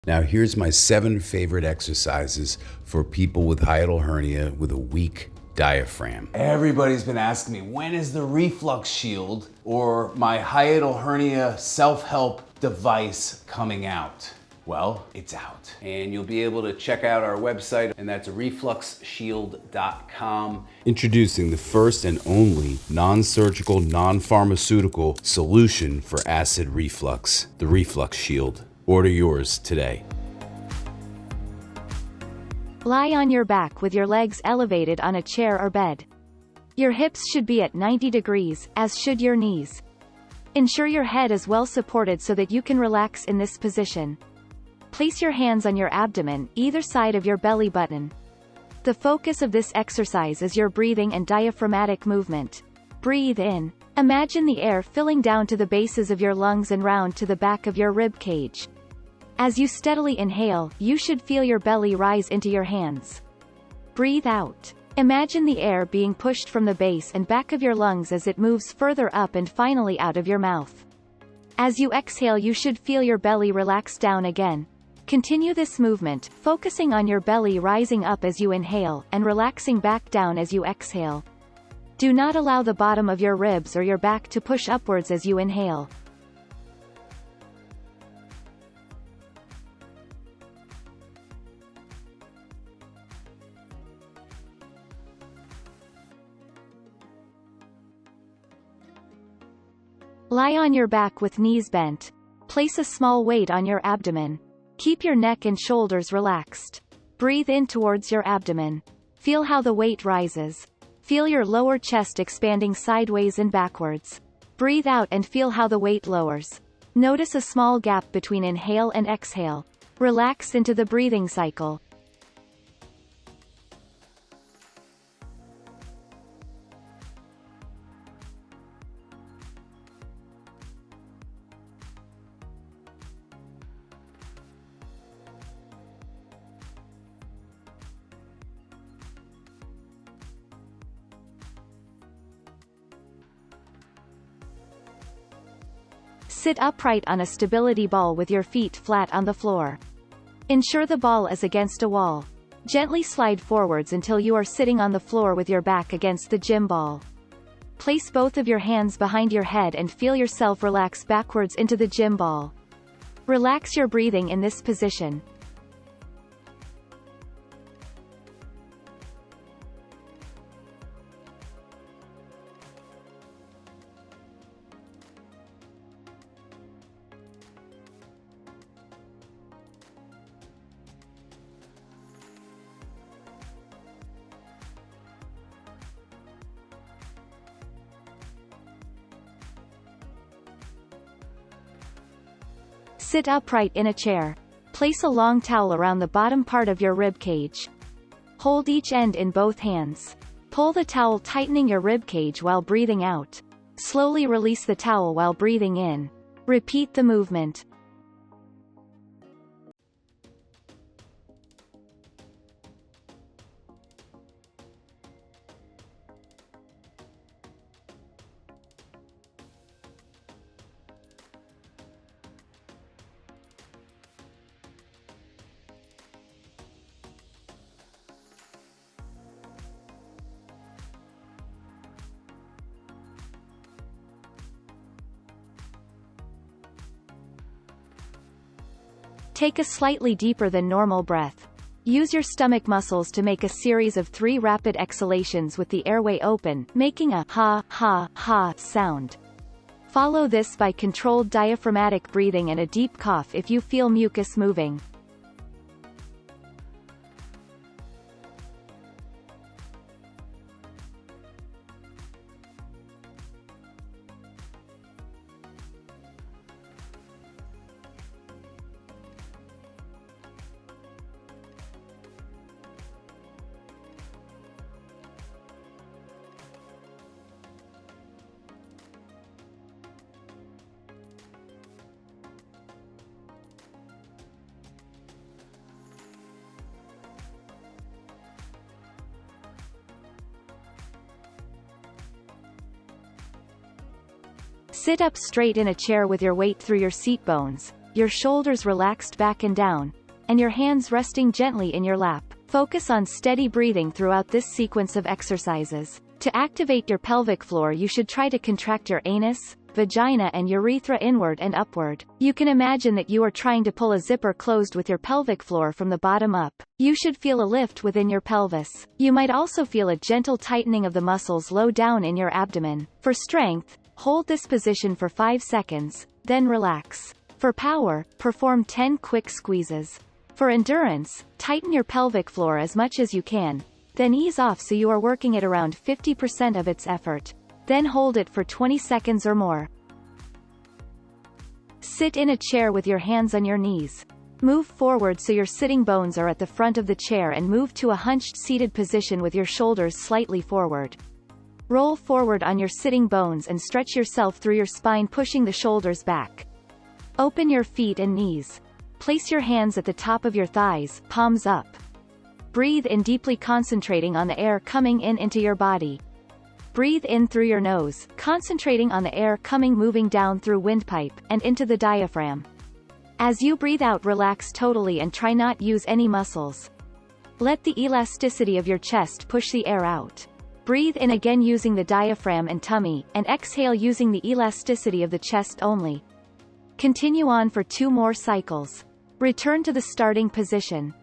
Now here's my 7 favorite exercises for people with hiatal hernia with a weak diaphragm. Everybody's been asking me, when is the reflux shield or my hiatal hernia self-help device coming out? Well, it's out. And you'll be able to check out our website, and that's refluxshield.com. Introducing the first and only non-surgical, non-pharmaceutical solution for acid reflux, the Reflux Shield. Order yours today. Lie on your back with your legs elevated on a chair or bed. Your hips should be at 90 degrees, as should your knees. Ensure your head is well supported so that you can relax in this position. Place your hands on your abdomen, either side of your belly button. The focus of this exercise is your breathing and diaphragmatic movement. Breathe in. Imagine the air filling down to the bases of your lungs and round to the back of your rib cage. As you steadily inhale, you should feel your belly rise into your hands. Breathe out. Imagine the air being pushed from the base and back of your lungs as it moves further up and finally out of your mouth. As you exhale, you should feel your belly relax down again. Continue this movement, focusing on your belly rising up as you inhale, and relaxing back down as you exhale. Do not allow the bottom of your ribs or your back to push upwards as you inhale. Lie on your back with knees bent. Place a small weight on your abdomen. Keep your neck and shoulders relaxed. Breathe in towards your abdomen. Feel how the weight rises. Feel your lower chest expanding sideways and backwards. Breathe out and feel how the weight lowers. Notice a small gap between inhale and exhale. Relax into the breathing cycle. Sit upright on a stability ball with your feet flat on the floor. Ensure the ball is against a wall. Gently slide forwards until you are sitting on the floor with your back against the gym ball. Place both of your hands behind your head and feel yourself relax backwards into the gym ball. Relax your breathing in this position. Sit upright in a chair. Place a long towel around the bottom part of your rib cage. Hold each end in both hands. Pull the towel, tightening your rib cage while breathing out. Slowly release the towel while breathing in. Repeat the movement. Take a slightly deeper than normal breath. Use your stomach muscles to make a series of 3 rapid exhalations with the airway open, making a ha, ha, ha sound. Follow this by controlled diaphragmatic breathing and a deep cough if you feel mucus moving. Sit up straight in a chair with your weight through your seat bones. your shoulders relaxed back and down, and your hands resting gently in your lap. Focus on steady breathing throughout this sequence of exercises. To activate your pelvic floor, you should try to contract your anus, vagina and urethra inward and upward. You can imagine that you are trying to pull a zipper closed with your pelvic floor from the bottom up. You should feel a lift within your pelvis. You might also feel a gentle tightening of the muscles low down in your abdomen. For strength, hold this position for 5 seconds, then relax. For power, perform 10 quick squeezes. For endurance, tighten your pelvic floor as much as you can, then ease off so you are working at around 50% of its effort. Then hold it for 20 seconds or more. Sit in a chair with your hands on your knees. Move forward so your sitting bones are at the front of the chair and move to a hunched seated position with your shoulders slightly forward. Roll forward on your sitting bones and stretch yourself through your spine, pushing the shoulders back. Open your feet and knees. Place your hands at the top of your thighs, palms up. Breathe in deeply, concentrating on the air coming in into your body. Breathe in through your nose, concentrating on the air moving down through windpipe, and into the diaphragm. As you breathe out, relax totally and try not use any muscles. Let the elasticity of your chest push the air out. Breathe in again using the diaphragm and tummy, and exhale using the elasticity of the chest only. Continue on for 2 more cycles. Return to the starting position.